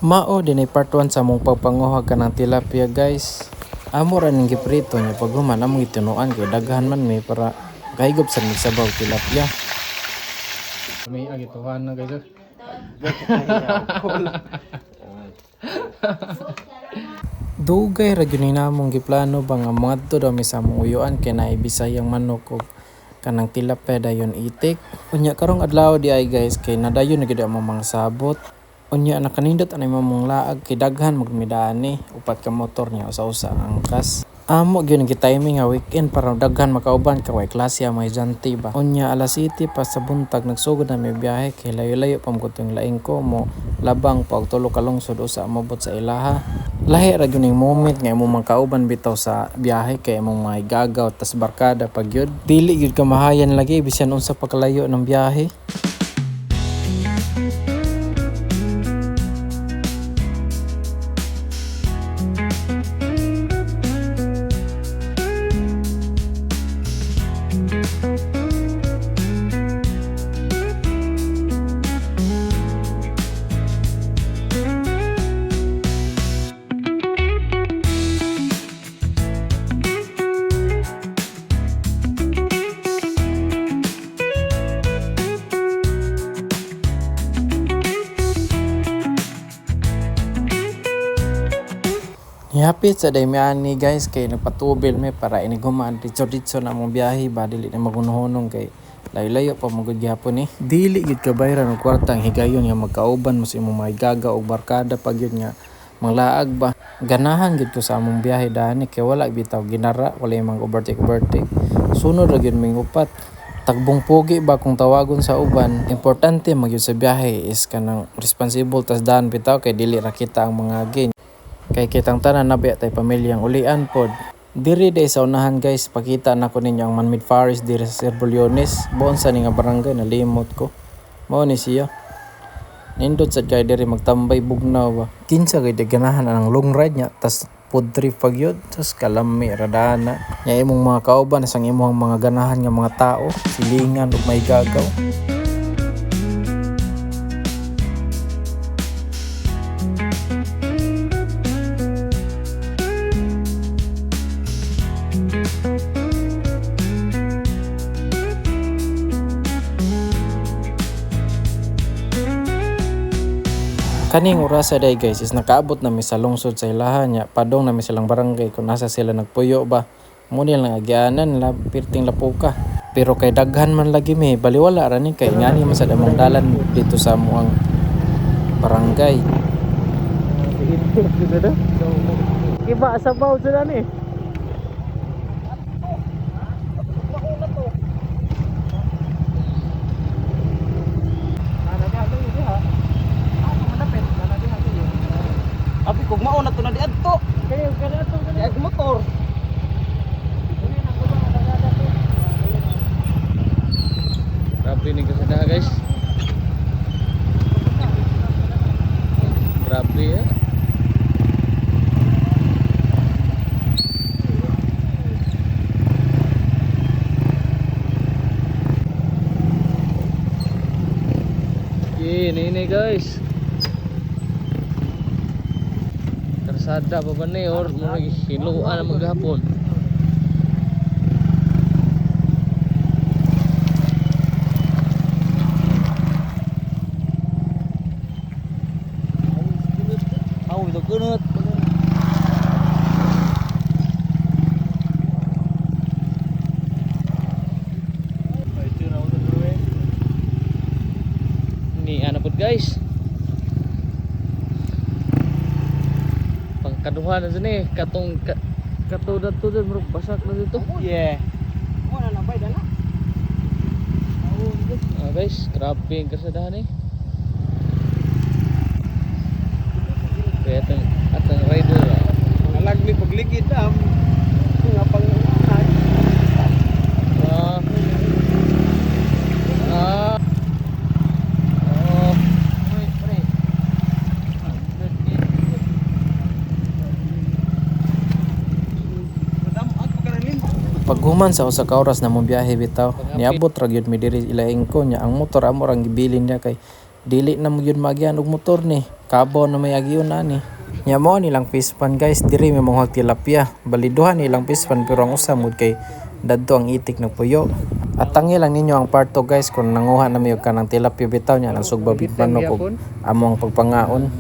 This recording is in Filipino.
Mao dinay part 1 sa mong pagpanguha ka ng tilapia guys. Amo ra ning giprito niya pag human among itinuan kay daghan man may para kahigop sa sabaw tilapia. May agituhan na guys. Dugay ra gyud ni namong giplano ba nga mga daw mi sa mong uyuan kay naay Bisayang manok ug kanang tilapia dayon itik. Unya karong adlaw di ay guys kay nadayon na gyud ang mga sabot. Unya nakanindot anay mamong laag kay daghan magmidani upat ka motor niya usa-usa ang angkas. Amo gyud gi-timing nga weekend para daghan makauban ka way klase ang mga estudyante ba. Unya alas 7 pa sa buntag nagsugod na may biyahe kay layo-layo pa mo kutong laing ko mo labang pag tulo ka lungsod usa mabot sa ilaha. Lahi ra gyud ning moment nga imong makauban bitaw sa biyahe kay imong mga igagaw tas barkada pag gyud. Dili gyud ka mahayan lagi bisan unsa pa kalayo ng biyahe. Hapit sa daymiani guys kay nagpatubil may para iniguman ditso na mong biyahe ba dili na magunhonong kay layo-layo pa magud gyapon ni. Dili gid ka bayran og kwarta ang higayon nga magkauban mo sa imong mga igaga og barkada pag yun nga manglaag ba. Ganahan gid ko sa among biyahe dani kay wala bitaw ginara wala imong overtake. Sunod ra gyud ming upat. Tagbong pogi ba kung tawagon sa uban. Importante magyud sa biyahe is kanang responsible tas daan bitaw kay dili ra kita ang mga gain. Kay kitang tanan nabiya tay pamilyang ulian pod. Diri day sa unahan guys, pakita na ko ninyo ang man-made forest diri sa Cerbuliones. Buon sa ni nga barangay nalimot ko. Mao ni siya. Nindot sad kay diri magtambay bugnaw ba. Kinsa kay ganahan ang long ride nya tas food trip pagyod tas kalami radana. Nya imong mga kauban sang imong mga ganahan nga mga tao, silingan ug may gagaw. Kaning orasa day guys is nakaabot na mi sa lungsod sa ilahan nya padong na mi silang barangay kung nasa sila nagpuyo ba. Muni lang agyanan la pirting lapuka. Pero kay daghan man lagi mi baliwala ra ni kay ngani man sa damong dalan dito sa amuang barangay. Iba sa baw sila ni. Abi kog mao na to na di adto. Kaya kada ato Di ag motor. Grabe ni kasada guys. Grabe ya. Ini guys. Sada pa ba ni or mo hiluan ang maghapon. Aw ito kunot. Ni ana pud guys. Kaduhan na sini katong katudad bro basak na dito. Yeah. Mo na nabay dala. Guys, grabe ang kasadahan eh. Kaya atang rider Nalagli paglikid am. Nga pang Paghuman sa usa ka oras na mong biyahe bitaw, niabot ra gyud mi diri ilaing ko nya ang motor amo rang gibilin niya kay dili na mo yun magyan og motor ni. Kabaw na may agyon na ni. Nya mo nilang pispan guys, diri may mga tilapia. Baliduhan nilang pispan pero ang usa mud kay dadto ang itik ng puyo. At tangi lang ninyo ang part 2 guys kung nanguha na may kanang tilapia bitaw niya nang sugba manok og among pagpangaon.